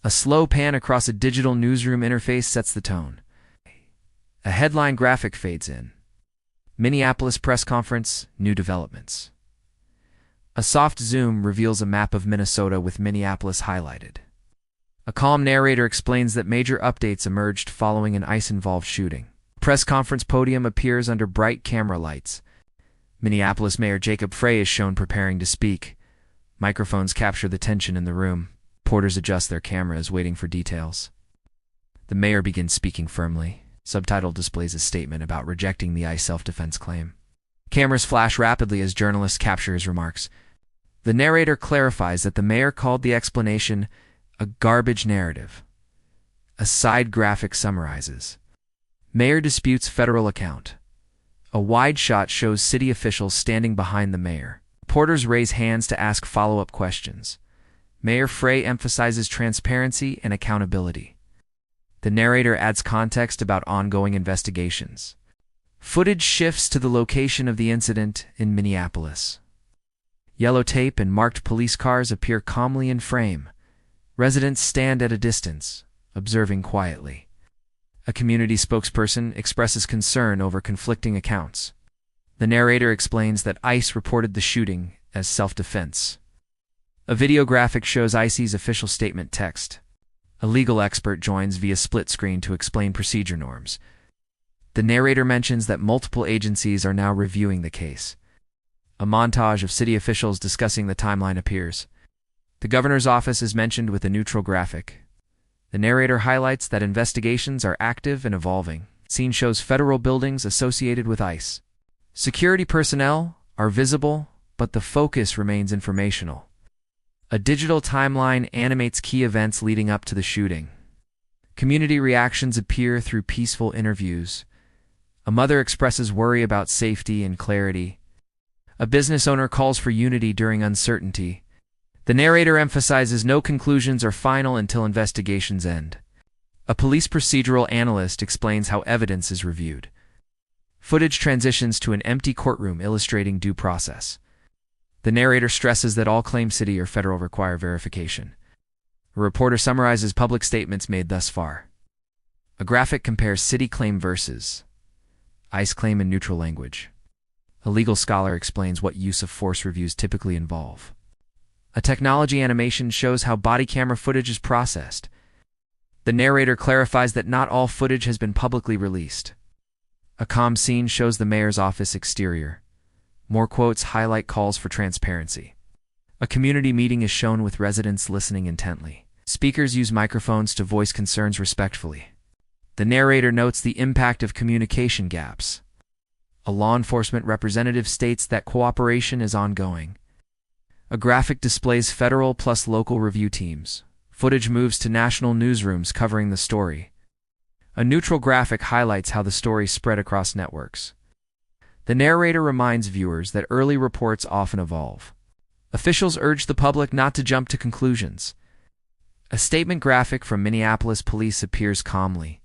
A slow pan across a digital newsroom interface sets the tone. A headline graphic fades in. Minneapolis press conference, new developments. A soft zoom reveals a map of Minnesota with Minneapolis highlighted. A calm narrator explains that major updates emerged following an ICE-involved shooting. A press conference podium appears under bright camera lights. Minneapolis Mayor Jacob Frey is shown preparing to speak. Microphones capture the tension in the room. Reporters adjust their cameras, waiting for details. The mayor begins speaking firmly. Subtitle displays a statement about rejecting the ICE self-defense claim. Cameras flash rapidly as journalists capture his remarks. The narrator clarifies that the mayor called the explanation a garbage narrative. A side graphic summarizes. Mayor disputes federal account. A wide shot shows city officials standing behind the mayor. Reporters raise hands to ask follow-up questions. Mayor Frey emphasizes transparency and accountability. The narrator adds context about ongoing investigations. Footage shifts to the location of the incident in Minneapolis. Yellow tape and marked police cars appear calmly in frame. Residents stand at a distance, observing quietly. A community spokesperson expresses concern over conflicting accounts. The narrator explains that ICE reported the shooting as self-defense. A video graphic shows ICE's official statement text. A legal expert joins via split screen to explain procedure norms. The narrator mentions that multiple agencies are now reviewing the case. A montage of city officials discussing the timeline appears. The governor's office is mentioned with a neutral graphic. The narrator highlights that investigations are active and evolving. The scene shows federal buildings associated with ICE. Security personnel are visible, but the focus remains informational. A digital timeline animates key events leading up to the shooting. Community reactions appear through peaceful interviews. A mother expresses worry about safety and clarity. A business owner calls for unity during uncertainty. The narrator emphasizes no conclusions are final until investigations end. A police procedural analyst explains how evidence is reviewed. Footage transitions to an empty courtroom illustrating due process. The narrator stresses that all claims city or federal require verification. A reporter summarizes public statements made thus far. A graphic compares city claim versus ICE claim in neutral language. A legal scholar explains what use of force reviews typically involve. A technology animation shows how body camera footage is processed. The narrator clarifies that not all footage has been publicly released. A calm scene shows the mayor's office exterior. More quotes highlight calls for transparency. A community meeting is shown with residents listening intently. Speakers use microphones to voice concerns respectfully. The narrator notes the impact of communication gaps. A law enforcement representative states that cooperation is ongoing. A graphic displays federal plus local review teams. Footage moves to national newsrooms covering the story. A neutral graphic highlights how the story spread across networks. The narrator reminds viewers that early reports often evolve. Officials urge the public not to jump to conclusions. A statement graphic from Minneapolis police appears calmly.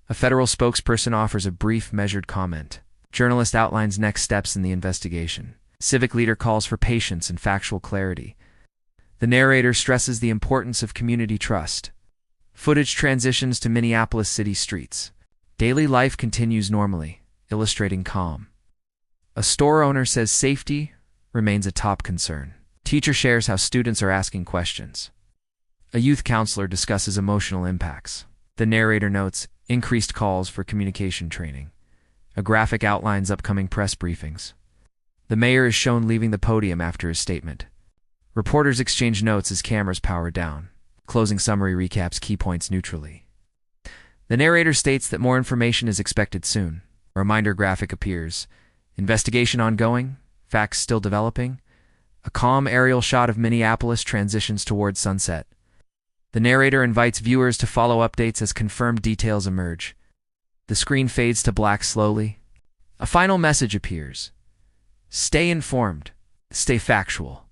A federal spokesperson offers a brief, measured comment. Journalist outlines next steps in the investigation. Civic leader calls for patience and factual clarity. The narrator stresses the importance of community trust. Footage transitions to Minneapolis city streets. Daily life continues normally, illustrating calm. A store owner says safety remains a top concern. Teacher shares how students are asking questions. A youth counselor discusses emotional impacts. The narrator notes increased calls for communication training. A graphic outlines upcoming press briefings. The mayor is shown leaving the podium after his statement. Reporters exchange notes as cameras power down. Closing summary recaps key points neutrally. The narrator states that more information is expected soon. A reminder graphic appears. Investigation ongoing, facts still developing. A calm aerial shot of Minneapolis transitions towards sunset. The narrator invites viewers to follow updates as confirmed details emerge. The screen fades to black slowly. A final message appears. Stay informed. Stay factual.